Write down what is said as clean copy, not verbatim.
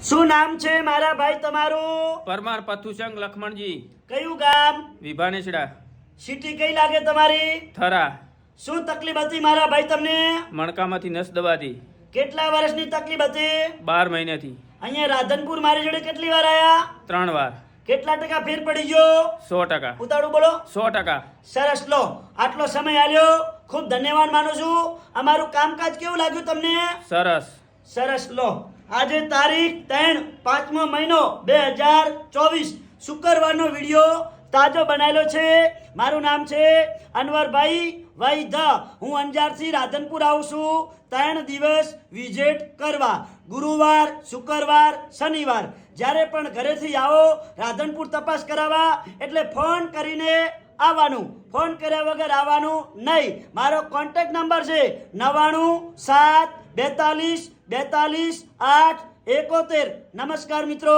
શું નામ છે મારા ભાઈ તમારું? પરમાર પથુસંગ લખમણજી. કયું ગામ? વિભાનેસડા. સિટી કઈ લાગે તમારી? થરા. શું તકલીફ હતી મારા ભાઈ તમને? મણકામાંથી નસ દબાતી. કેટલા વર્ષની તકલીફ હતી? 12 મહિનાથી. અહીંયા રાધનપુર મારી જોડે કેટલી વાર આયા? 3 વાર. કેટલા ટકા ફેર પડી ગયો? 100%. ઉતાળું બોલો. 100%. સરસ, લો આટલો સમય આલ્યો, ખૂબ ધન્યવાદ માનું છું. અમારું કામકાજ કેવું લાગ્યું તમને? સરસ. સરસ, લો આજે તારીખ 3/5 મહિનો 2024 શુક્રવારનો વિડીયો તાજો બનાવેલો છે. મારું નામ છે અનવરભાઈ વૈધા. હું અંજારથી રાધનપુર આવું છું 3 દિવસ વિઝિટ કરવા. ગુરુવાર, શુક્રવાર, શનિવાર. જ્યારે પણ ઘરેથી આવો રાધનપુર તપાસ કરાવવા એટલે ફોન કરીને આવવાનું, ફોન કર્યા વગર આવવાનું નહીં. મારો કોન્ટેક્ટ નંબર છે 99 7 42 42 8 71. નમસ્કાર મિત્રો.